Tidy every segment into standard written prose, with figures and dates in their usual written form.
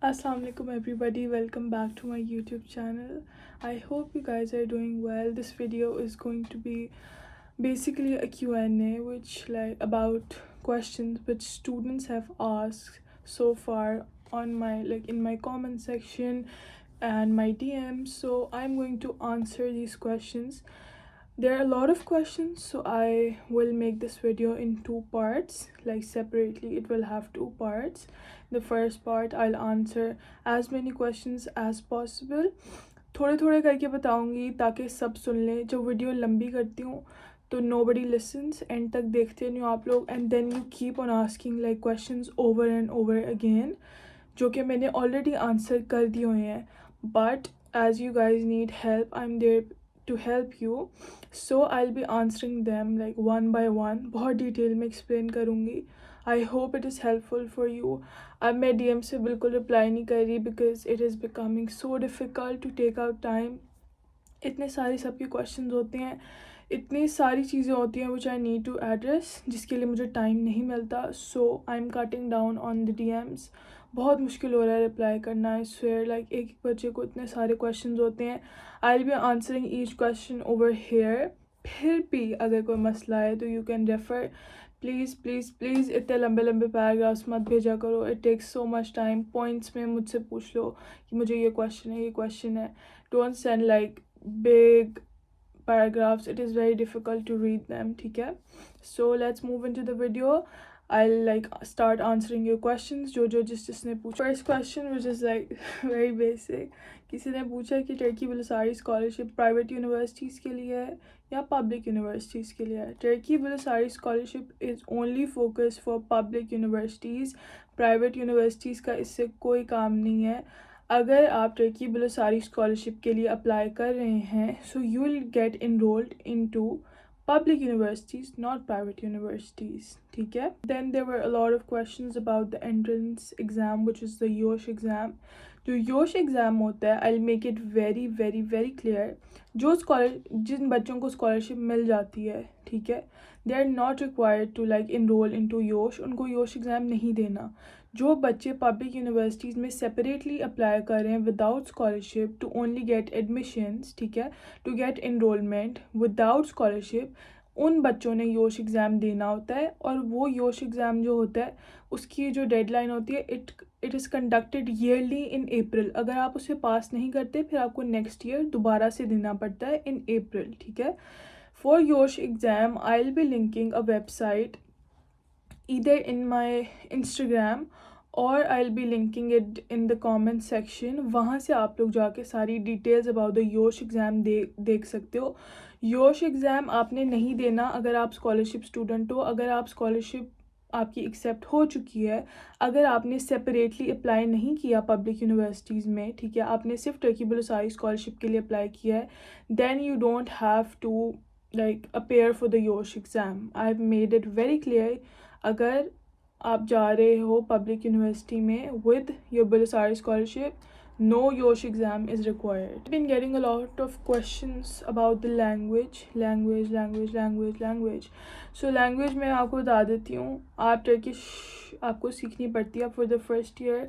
Assalamualaikum everybody, welcome back to my YouTube channel. I hope you guys are doing well. This video is going to be basically a Q&A which about questions which students have asked so far on my in my comment section and my DMs. So I'm going to answer these questions. There are a lot of questions, so I will make this video in two parts, separately. It will have two parts. The first part I'll answer as many questions as possible. थोड़े थोड़े करके बताऊंगी ताकि सब सुन लें. जब video लंबी करती हूँ तो nobody listens, एंड तक देखते नहीं हो आप लोग, and then you keep on asking questions over and over again, जो कि मैंने ऑलरेडी आंसर कर दिए हुए हैं. But as you guys need help, I am there to help you, so I'll be answering them one by one. बहुत detail में explain करूँगी. I hope it is helpful for you. अब मैं DM से बिल्कुल रिप्लाई नहीं कर रही because it is becoming so difficult to take out time. इतने सारे सबके क्वेश्चन होते हैं, इतनी सारी चीज़ें होती हैं which I need to address, जिसके लिए मुझे टाइम नहीं मिलता. So I am cutting down on the DMs. बहुत मुश्किल हो रहा है रिप्लाई करना. आई स्वेयर एक बच्चे को इतने सारे क्वेश्चन होते हैं. I will be answering each question over here. फिर भी अगर कोई मसला है तो you can refer. Please please please इतने लंबे लंबे पैराग्राफ्स मत भेजा करो. It takes so much time. Points में मुझसे पूछ लो कि मुझे ये क्वेश्चन है. Don't send big paragraphs. It is very difficult to read them. ठीक है, so let's move into the video. I'll start answering your questions जो जिसने पूछा. First question which is very basic. किसी ने पूछा कि Turkey Burslari scholarship private universities के लिए है या पब्लिक यूनिवर्सिटीज़ के लिए है. Turkey Burslari scholarship is only focus for public universities. Private universities का इससे कोई काम नहीं है. अगर आप टर्की बुलसारी स्कॉलरशिप के लिए अप्लाई कर रहे हैं, so you will get enrolled into public universities, not private universities. ठीक है. Then there were a lot of questions about the entrance exam, which is the YOSH exam. जो YOSH exam होता है, I'll make it very very very clear. जिन बच्चों को scholarship मिल जाती है, ठीक है, they are not required to enroll into YOSH. उनको YOSH exam नहीं देना. जो बच्चे पब्लिक यूनिवर्सिटीज़ में सेपरेटली अप्लाई कर रहे हैं without scholarship to only get admissions, ठीक है, to get enrolment without scholarship, उन बच्चों ने योश एग्ज़ाम देना होता है. और वो योश एग्ज़ाम जो होता है उसकी जो डेडलाइन होती है, इट इज़ कंडक्टेड ईयरली इन अप्रैल. अगर आप उसे पास नहीं करते फिर आपको नेक्स्ट ईयर दोबारा से देना पड़ता है इन अप्रैल. ठीक है. For YOS exam I will be linking a website either in my Instagram or I'll be linking it in the comment section. वहाँ से आप लोग जाके सारी डिटेल्स अबाउट द योश एग्ज़ाम देख सकते हो. योश एग्ज़ाम आपने नहीं देना अगर आप स्कॉलरशिप स्टूडेंट हो. अगर आप स्कॉलरशिप आपकी एक्सेप्ट हो चुकी है, अगर आपने सेपरेटली अप्लाई नहीं किया पब्लिक यूनिवर्सिटीज़ में, ठीक है, आपने सिर्फ टर्की बुलसारी स्कॉलरशिप के लिए अप्लाई किया है, then you don't have to appear for the YOS exam. I have made it very clear. अगर आप जा रहे हो पब्लिक यूनिवर्सिटी में with your Burslari scholarship, no YOSH exam is required. I've been getting a lot of questions about the language. So language मैं आपको बता देती हूँ. आप टर्किश आपको सीखनी पड़ती है फॉर द फर्स्ट ईयर.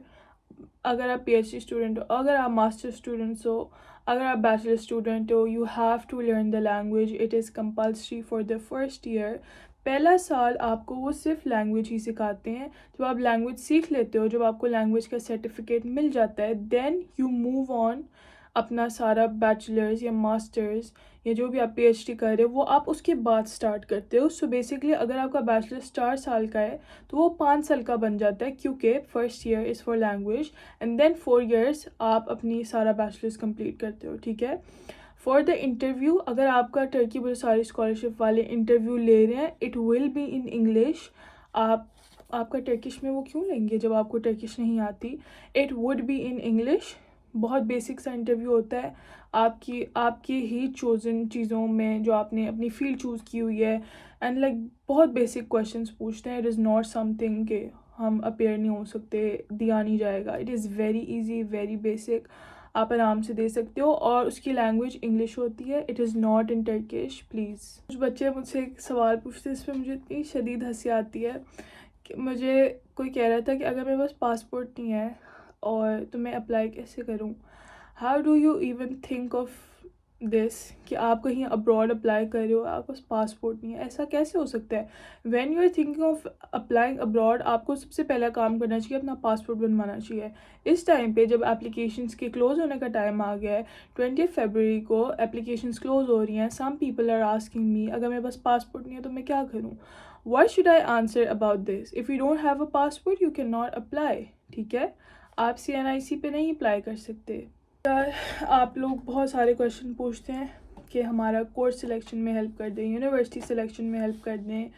अगर आप PhD स्टूडेंट हो, अगर आप मास्टर स्टूडेंट्स हो, अगर आप बैचलर स्टूडेंट हो, you have to learn the language. It is compulsory for the first year. पहला साल आपको वो सिर्फ लैंग्वेज ही सिखाते हैं. जब आप लैंग्वेज सीख लेते हो, जब आपको लैंग्वेज का सर्टिफिकेट मिल जाता है, देन यू मूव ऑन अपना सारा बैचलर्स या मास्टर्स या जो भी आप PhD कर रहे हो वो आप उसके बाद स्टार्ट करते हो. सो बेसिकली अगर आपका बैचलर्स 4 साल का है तो वो 5 साल का बन जाता है, क्योंकि first year is for language and then 4 years आप अपनी सारा बैचलर्स कंप्लीट करते हो. ठीक है. फॉर द इंटरव्यू, अगर आपका टर्की बुलसारी स्कॉलरशिप वाले इंटरव्यू ले रहे हैं, it will be in English. आपका टर्किश में वो क्यों लेंगे जब आपको टर्किश नहीं आती. It would be in English. बहुत बेसिक सा इंटरव्यू होता है. आपकी ही चोज़न चीज़ों में जो आपने अपनी फील्ड चूज़ की हुई है, एंड बहुत बेसिक क्वेश्चंस पूछते हैं. इट इज़ नॉट समथिंग के हम अपेयर नहीं हो सकते, दिया नहीं जाएगा. It is very easy, very basic. आप आराम से दे सकते हो और उसकी लैंग्वेज इंग्लिश होती है. It is not in Turkish. Please. कुछ बच्चे मुझसे एक सवाल पूछते हैं, इस पर मुझे इतनी शदीद हंसी आती है कि मुझे कोई कह रहा था कि अगर मेरे पास पासपोर्ट नहीं है और तो मैं अप्लाई कैसे करूँ? How do you even think of this कि आप कहीं अब्रॉड अप्लाई कर रहे हो, आपके पास पासपोर्ट नहीं है? ऐसा कैसे हो सकता है? When you are thinking of applying abroad, आपको सबसे पहला काम करना चाहिए, अपना पासपोर्ट बनवाना चाहिए। इस टाइम पे जब एप्लीकेशंस के क्लोज़ होने का टाइम आ गया है, 20 फरवरी को एप्लीकेशंस क्लोज़ हो रही हैं, some people are asking me अगर मेरे पास पासपोर्ट नहीं है तो मैं क्या करूँ? What should I answer about this? If you don't have a passport you can not apply. ठीक है, आप CNIC पे नहीं अप्लाई कर सकते। यार, आप लोग बहुत सारे क्वेश्चन पूछते हैं कि हमारा कोर्स सिलेक्शन में हेल्प कर दें, यूनिवर्सिटी सिलेक्शन में हेल्प कर दें।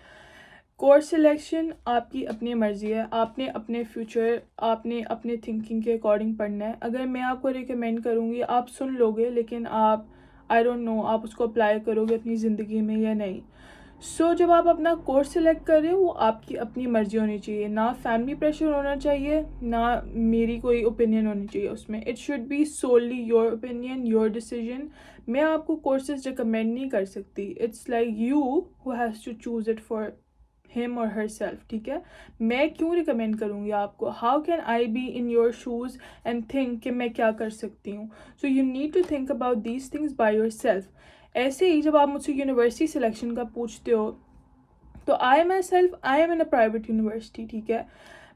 कोर्स सिलेक्शन आपकी अपनी मर्ज़ी है, आपने अपने फ्यूचर, आपने अपने थिंकिंग के अकॉर्डिंग पढ़ना है। अगर मैं आपको रिकमेंड करूँगी आप सुन लोगे, लेकिन आप आई डोंट नो आप उसको अप्लाई करोगे अपनी ज़िंदगी में या नहीं। सो जब आप अपना कोर्स सिलेक्ट कर रहे हो वो आपकी अपनी मर्ज़ी होनी चाहिए, ना फैमिली प्रेशर होना चाहिए, ना मेरी कोई ओपिनियन होनी चाहिए उसमें। It should be solely your opinion, your decision. मैं आपको कोर्सेज रिकमेंड नहीं कर सकती। It's like you who has to choose it for him और हर सेल्फ। ठीक है, मैं क्यों रिकमेंड करूँगी आपको? How can I be in your shoes and think कि मैं क्या कर सकती हूँ? So you need to think about these things by yourself. ऐसे ही जब आप मुझसे यूनिवर्सिटी सिलेक्शन का पूछते हो तो I am in a private university. ठीक है,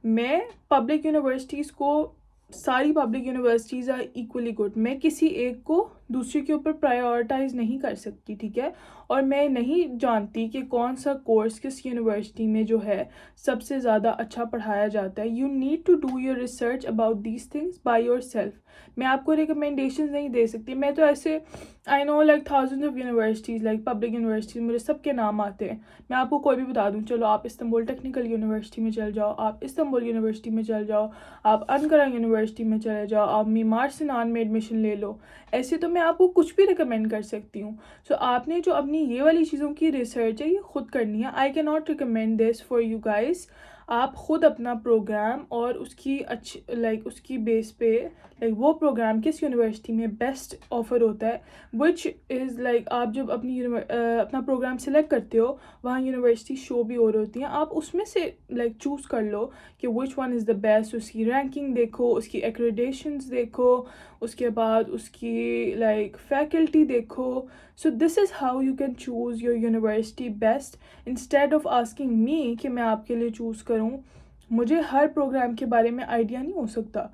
मैं पब्लिक यूनिवर्सिटीज़ को, सारी public universities are equally good, मैं किसी एक को दूसरे के ऊपर प्रायोरिटाइज नहीं कर सकती। ठीक है, और मैं नहीं जानती कि कौन सा कोर्स किस यूनिवर्सिटी में जो है सबसे ज़्यादा अच्छा पढ़ाया जाता है। You need to do your research about these things by yourself. मैं आपको रिकमेंडेशन नहीं दे सकती। मैं तो ऐसे I know like thousands of universities, like public universities, मुझे सबके नाम आते हैं। मैं आपको कोई भी बता दूँ, चलो आप इस्तांबुल टेक्निकल यूनिवर्सिटी में चल जाओ, आप इस्तांबुल यूनिवर्सिटी में चल जाओ, आप अनकरा यूनिवर्सिटी में चले जाओ, आप मीमार सिनान में एडमिशन ले लो। ऐसे तो मैं आपको कुछ भी रिकमेंड कर सकती हूँ। सो आपने जो अपनी ये वाली चीज़ों की रिसर्च है ये खुद करनी है। आई can not recommend this for you guys. आप खुद अपना प्रोग्राम और उसकी अच्छी उसकी बेस पे वो प्रोग्राम किस यूनिवर्सिटी में बेस्ट ऑफर होता है, विच इज़ आप जब अपना प्रोग्राम सिलेक्ट करते हो वहाँ यूनिवर्सिटी शो भी हो रही होती हैं, आप उसमें से चूज़ कर लो कि which one is the best. उसकी रैंकिंग देखो, उसकी एक्रेडिटेशंस देखो, उसके बाद उसकी फैकल्टी देखो। So this is how you can choose your university best instead of asking me कि मैं आपके लिए चूज़ करूँ। मुझे हर प्रोग्राम के बारे में आइडिया नहीं हो सकता।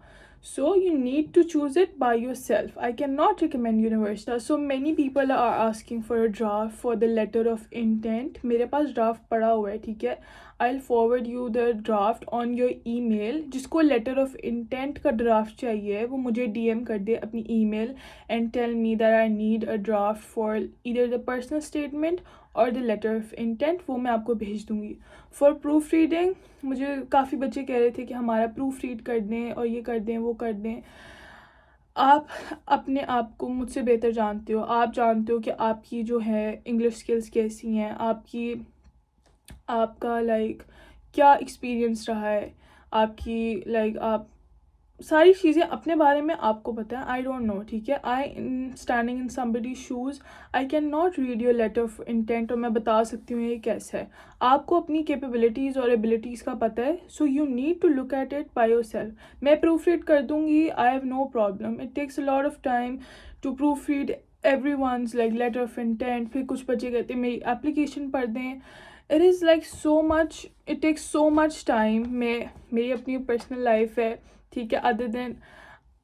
So you need to choose it by yourself. I cannot recommend university. So many people are asking for a draft for the letter of intent. मेरे पास draft पड़ा हुआ है, ठीक है। I'll forward you the draft on your email. जिसको letter of intent का draft चाहिए वो मुझे DM कर दे अपनी email and tell me that I need a draft for either the personal statement और द लेटर ऑफ इंटेंट, वो मैं आपको भेज दूँगी। फॉर प्रूफ रीडिंग मुझे काफ़ी बच्चे कह रहे थे कि हमारा प्रूफ रीड कर दें और ये कर दें वो कर दें। आप अपने आप को मुझसे बेहतर जानते हो, आप जानते हो कि आपकी जो है इंग्लिश स्किल्स कैसी हैं, आपका क्या एक्सपीरियंस रहा है, आपकी आप सारी चीज़ें अपने बारे में आपको पता है। आई डोंट नो, ठीक है। I in standing in somebody shoes I can not read your letter of intent और मैं बता सकती हूँ ये कैसा है। आपको अपनी कैपेबिलिटीज़ और एबिलिटीज़ का पता है, so you need to look at it by yourself. मैं प्रूफ रीड कर दूँगी, I have no problem. It takes a lot of time to proofread everyone's letter of intent. फिर कुछ बच्चे कहते हैं मेरी एप्लीकेशन पढ़ दें। It is so much, it takes so much time. मेरी अपनी पर्सनल लाइफ है, ठीक है। Other than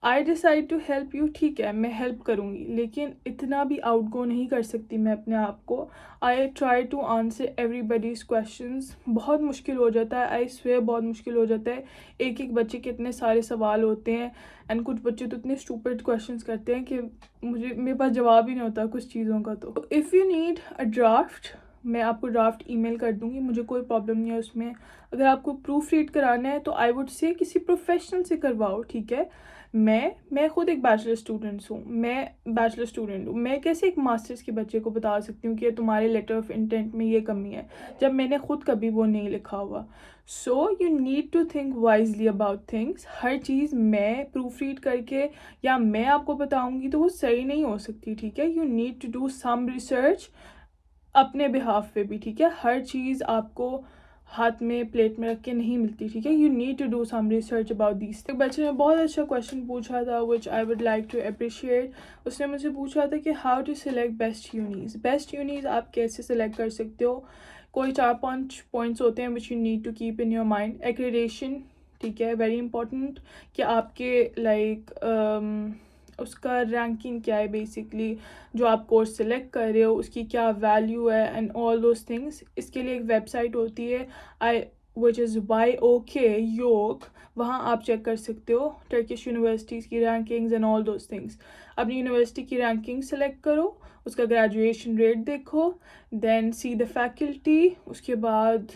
I decide to help you, ठीक है, मैं हेल्प करूँगी, लेकिन इतना भी आउट गो नहीं कर सकती मैं अपने आप को। I try to answer everybody's questions. बहुत मुश्किल हो जाता है, आई स्वेयर बहुत मुश्किल हो जाता है। एक एक बच्चे के इतने सारे सवाल होते हैं एंड कुछ बच्चे तो इतने स्टूपिड क्वेश्चंस करते हैं कि मेरे पास जवाब ही नहीं होता कुछ चीज़ों का। तो if you need a draft, मैं आपको ड्राफ्ट ईमेल कर दूँगी, मुझे कोई प्रॉब्लम नहीं है उसमें। अगर आपको प्रूफ रीड कराना है तो आई वुड से किसी प्रोफेशनल से करवाओ, ठीक है। मैं खुद एक बैचलर स्टूडेंट हूँ। मैं कैसे एक मास्टर्स के बच्चे को बता सकती हूँ कि तुम्हारे लेटर ऑफ इंटेंट में ये कमी है, जब मैंने खुद कभी वो नहीं लिखा हुआ। So you need to think wisely about things. हर चीज़ मैं प्रूफ रीड करके या मैं आपको बताऊँगी तो वो सही नहीं हो सकती, ठीक है। You need to do some research अपने बिहाफ पे भी, ठीक है। हर चीज़ आपको हाथ में प्लेट में रख के नहीं मिलती, ठीक है. You need to do some research about these. एक बच्चे ने बहुत अच्छा क्वेश्चन पूछा था which I would like to appreciate. उसने मुझे पूछा था कि how to select best unis. Best unis आप कैसे सिलेक्ट कर सकते हो. कोई 4-5 पॉइंट्स होते हैं which you need to keep in your mind. Accreditation, ठीक है, वेरी इंपॉर्टेंट, कि आपके उसका रैंकिंग क्या है, बेसिकली जो आप कोर्स सेलेक्ट कर रहे हो उसकी क्या वैल्यू है एंड ऑल दोज थिंग्स. इसके लिए एक वेबसाइट होती है विच इज़ YOK योग. वहाँ आप चेक कर सकते हो टर्किश यूनिवर्सिटीज़ की rankings and all those things. अपनी यूनिवर्सिटी की रैंकिंग सेलेक्ट करो, उसका ग्रेजुएशन रेट देखो, देन सी द फैकल्टी. उसके बाद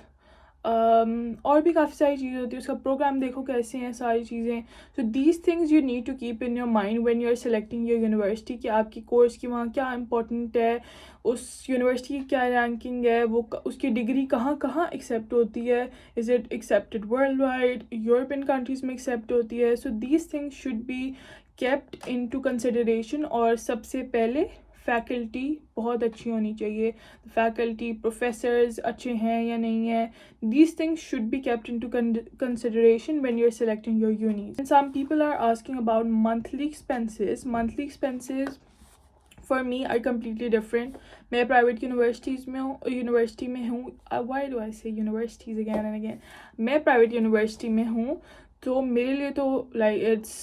और भी काफ़ी सारी चीज़ें होती है, उसका प्रोग्राम देखो कैसे हैं सारी चीज़ें. So these things you need to keep in your mind when you are selecting your university, कि आपकी कोर्स की वहाँ क्या इंपॉर्टेंट है, उस यूनिवर्सिटी की क्या रैंकिंग है, वो उसकी डिग्री कहाँ कहाँ एक्सेप्ट होती है, is it accepted worldwide, European countries में एक्सेप्ट होती है. So these things should be kept into consideration. और सबसे पहले फैकल्टी बहुत अच्छी होनी चाहिए. फैकल्टी प्रोफेसर्स अच्छे हैं या नहीं है. These things should be kept into consideration when you're selecting your unis. And some people are asking about monthly expenses. Monthly expenses for me are completely different. मैं प्राइवेट यूनिवर्सिटी में हूँ. Why do I say universities again and again? मैं private university में हूँ, तो मेरे लिए तो like it's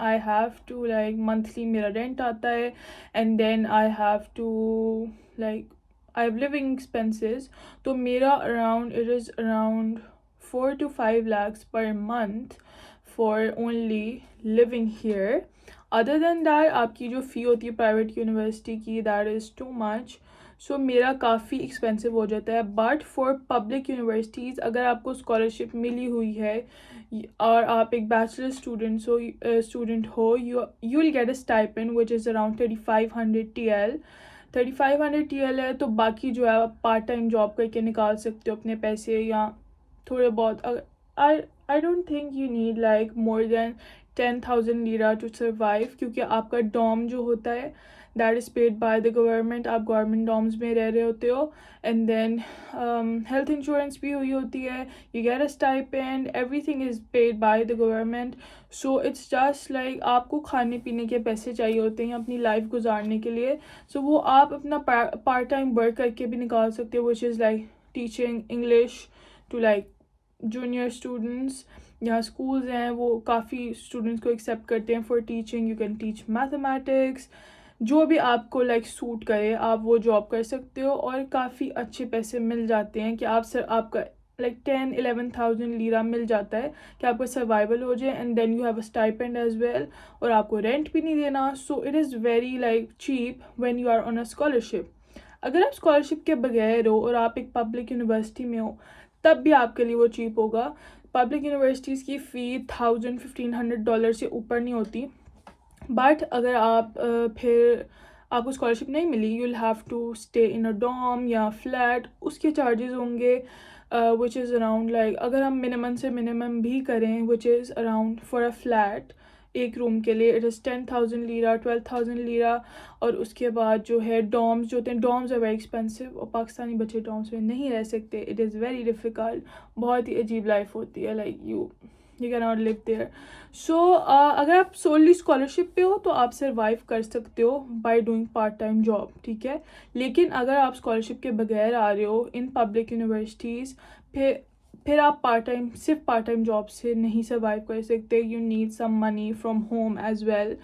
I have to like monthly मेरा रेंट आता है, and then I have to like I have living expenses. तो मेरा it is around 4 to 5 lakhs per month for only living here. Other than that आपकी जो फ़ी होती है private university की, that is too much. सो मेरा काफ़ी एक्सपेंसिव हो जाता है. बट फॉर पब्लिक यूनिवर्सिटीज़ अगर आपको स्कॉलरशिप मिली हुई है और आप एक बैचलर स्टूडेंट हो, you will get a stipend which is around 3500 TL. 3500 TL है, तो बाकी जो है आप पार्ट टाइम जॉब करके निकाल सकते हो अपने पैसे, या थोड़े बहुत. I don't think you need like more than 10,000 lira to survive, क्योंकि आपका डॉम जो होता है that is paid by the government. आप गवर्नमेंट डॉम्स में रह रहे होते हो, एंड देन हेल्थ इंश्योरेंस भी हुई होती है, you get a stipend, everything is paid by the government. So it's just like आपको खाने पीने के पैसे चाहिए होते हैं अपनी लाइफ गुजारने के लिए. सो वो आप अपना पार्ट टाइम वर्क करके भी निकाल सकते हो, which is like teaching English to like junior students. यहाँ स्कूल्स हैं वो काफ़ी स्टूडेंट्स को एक्सेप्ट करते हैं for teaching. You can teach mathematics, जो भी आपको लाइक सूट करे आप वो जॉब कर सकते हो, और काफ़ी अच्छे पैसे मिल जाते हैं कि आपका लाइक 10-11,000 लीरा मिल जाता है कि आपका सर्वाइवल हो जाए, and then you have a stipend as well, और आपको रेंट भी नहीं देना. So it is very like cheap when you are on a scholarship. अगर आप स्कॉलरशिप के बगैर हो और आप एक पब्लिक यूनिवर्सिटी में हो, तब भी आपके लिए वो चीप होगा. पब्लिक यूनिवर्सिटीज़ की फ़ी $1,000-1,500 से ऊपर नहीं होती. बट अगर आप फिर आपको स्कॉलरशिप नहीं मिली, you will have to stay in a dorm या फ्लैट. उसके चार्जेस होंगे विच इज़ अराउंड लाइक, अगर हम मिनिमम से मिनिमम भी करें, which is around for a flat एक रूम के लिए इट इज़ 10,000 लीरा, 12,000 लीरा. और उसके बाद जो है डॉम्स जो होते हैं, डॉम्स आर वेरी एक्सपेंसिव, और पाकिस्तानी बच्चे डॉम्स में नहीं रह सकते. इट इज़ वेरी डिफ़िकल्ट, बहुत ही अजीब लाइफ होती है, like you can not live there. So अगर आप सोली स्कॉलरशिप पे हो तो आप सर्वाइव कर सकते हो by doing part time job, ठीक है. लेकिन अगर आप स्कॉलरशिप के बगैर आ रहे हो इन पब्लिक यूनिवर्सिटीज़, फिर आप सिर्फ पार्ट टाइम जॉब से नहीं सर्वाइव कर सकते. You need some money from home as well,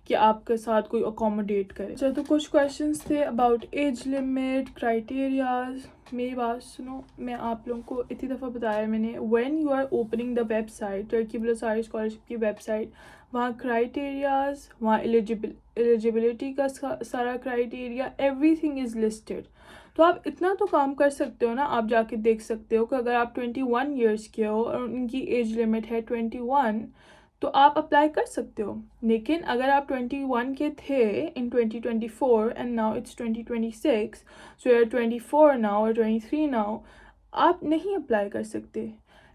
कि आपके साथ कोई अकोमोडेट करे. चलो, तो कुछ क्वेश्चंस थे अबाउट एज लिमिट, क्राइटेरियाज. मेरी बात सुनो, मैं आप लोगों को इतनी दफ़ा बताया मैंने, when you are opening the website, Turkey Burslari scholarship की वेबसाइट, वहाँ क्राइटेरियाज, वहाँ एलिजिबिलिटी का सारा क्राइटेरिया, एवरीथिंग इज़ लिस्टेड. तो आप इतना तो काम कर सकते हो ना, आप जाके देख सकते हो कि अगर आप 21 ईयर्स के हो और उनकी एज लिमिट है 21, तो आप अप्लाई कर सकते हो. लेकिन अगर आप 21 के थे इन 2024 and now it's 2026, so you are 24 now और 23 नाउ, आप नहीं अप्लाई कर सकते.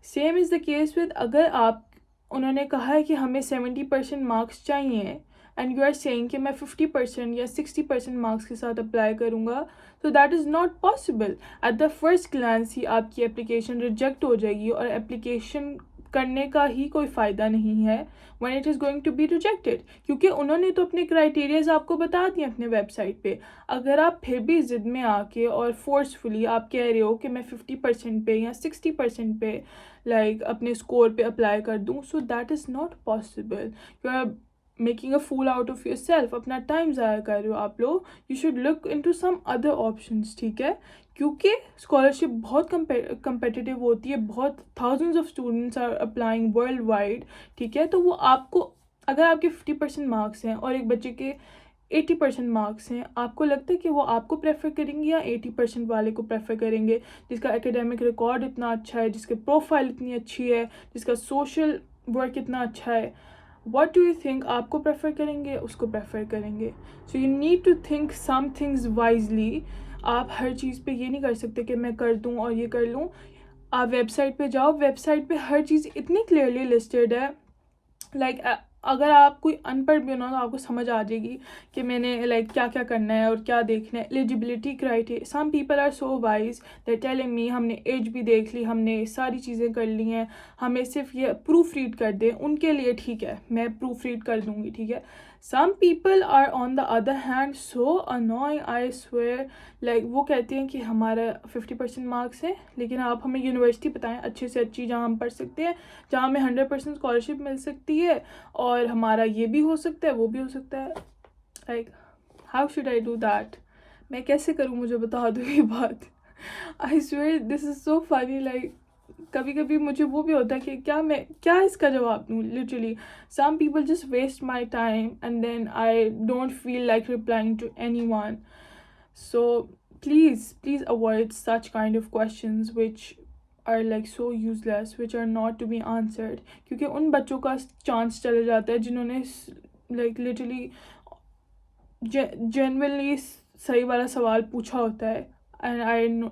Same is the case with, अगर आप उन्होंने कहा है कि हमें 70% मार्क्स चाहिए एंड यू आर सेइंग कि मैं 50% या 60% मार्क्स के साथ अप्लाई करूँगा, तो that is not possible. At the first glance ही आपकी एप्लीकेशन रिजेक्ट हो जाएगी और एप्लीकेशन करने का ही कोई फ़ायदा नहीं है when it is going to be rejected, क्योंकि उन्होंने तो अपने क्राइटेरियाज आपको बता दिए अपने वेबसाइट पे. अगर आप फिर भी ज़िद में आके और फोर्सफुली आप कह रहे हो कि मैं 50% पे या 60% पे लाइक अपने स्कोर पे अप्लाई कर दूँ, so that is not possible. You are making a fool out of yourself. अपना टाइम ज़ाया कर रहे हो आप लोग. You should look into some other options, ठीक है, क्योंकि स्कॉलरशिप बहुत कंपेटिटिव होती है. बहुत thousands of students are applying worldwide, ठीक है. तो वो आपको, अगर आपके 50% मार्क्स हैं और एक बच्चे के 80% मार्क्स हैं, आपको लगता है कि वो आपको प्रेफर करेंगे या 80% वाले को प्रेफर करेंगे, जिसका एकेडमिक रिकॉर्ड इतना अच्छा है, जिसकी प्रोफाइल इतनी अच्छी है, जिसका सोशल वर्क इतना अच्छा है. What do you think? आपको प्रेफर करेंगे, उसको प्रेफर करेंगे. So you need to think some things wisely. आप हर चीज़ पे ये नहीं कर सकते कि मैं कर दूँ और ये कर लूँ. आप वेबसाइट पे जाओ, वेबसाइट पे हर चीज़ इतनी क्लियरली लिस्टेड है. लाइक अगर आप कोई अनपढ़ भी हो ना, तो आपको समझ आ जाएगी कि मैंने लाइक क्या क्या करना है और क्या देखना है. Eligibility criteria, some people are so wise they telling me हमने एज भी देख ली, हमने सारी चीज़ें कर ली हैं, हमें सिर्फ ये प्रूफ रीड कर दें. उनके लिए ठीक है, मैं प्रूफ रीड कर दूँगी, ठीक है. Some people are on the other hand so annoying, I swear. Like वो कहते हैं कि हमारा 50% मार्क्स है, लेकिन आप हमें यूनिवर्सिटी बताएं अच्छे से अच्छी जहाँ हम पढ़ सकते हैं, जहाँ हमें 100% स्कॉलरशिप मिल सकती है और हमारा ये भी हो सकता है, वो भी हो सकता है. Like how should I do that? मैं कैसे करूँ, मुझे बता दो ये बात. I swear this is so funny. Like कभी कभी मुझे वो भी होता है कि क्या इसका जवाब दूँ. Literally some people just waste my time and then I don't feel like replying to anyone. So please avoid such kind of questions which are like so useless, which are not to be answered, क्योंकि उन बच्चों का chance चले जाता है जिन्होंने like literally genuinely सही वाला सवाल पूछा होता है. and I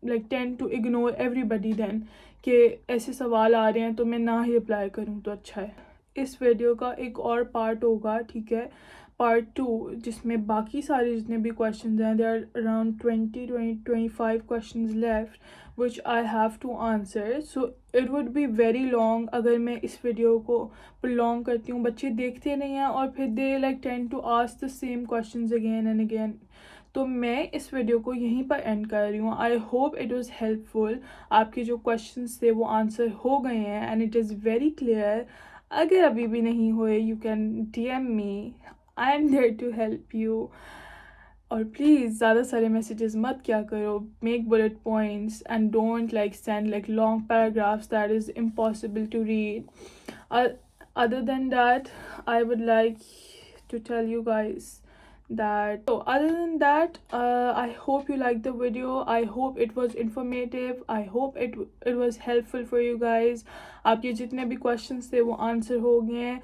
like tend to ignore everybody then कि ऐसे सवाल आ रहे हैं तो मैं ना ही अप्लाई करूँ तो अच्छा है. इस वीडियो का एक और पार्ट होगा, ठीक है, पार्ट 2, जिसमें बाकी सारे जितने भी क्वेश्चंस हैं, there are around 25 questions left which I have to answer. So it would be very long अगर मैं इस वीडियो को प्रोलॉन्ग करती हूँ. बच्चे देखते नहीं हैं और फिर they like tend to ask the same questions again and again. तो मैं इस वीडियो को यहीं पर एंड कर रही हूँ. I hope it was helpful. आपके जो क्वेश्चंस थे वो आंसर हो गए हैं and it is very clear. अगर अभी भी नहीं हुए, you can DM me. I am there to help you. और प्लीज़ ज़्यादा सारे मैसेजेस मत क्या करो. Make bullet points and don't like send like long paragraphs that is impossible to read. Other than that, I would like to tell you guys that other than that, I hope you liked the video. I hope it was informative. I hope it was helpful for you guys. आपके जितने भी questions थे वो answer हो गए हैं.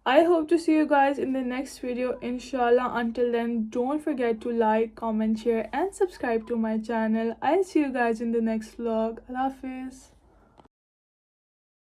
I hope to see you guys in the next video, inshallah. Until then, don't forget to like, comment, share and subscribe to my channel. I'll see you guys in the next vlog. Allah Hafiz.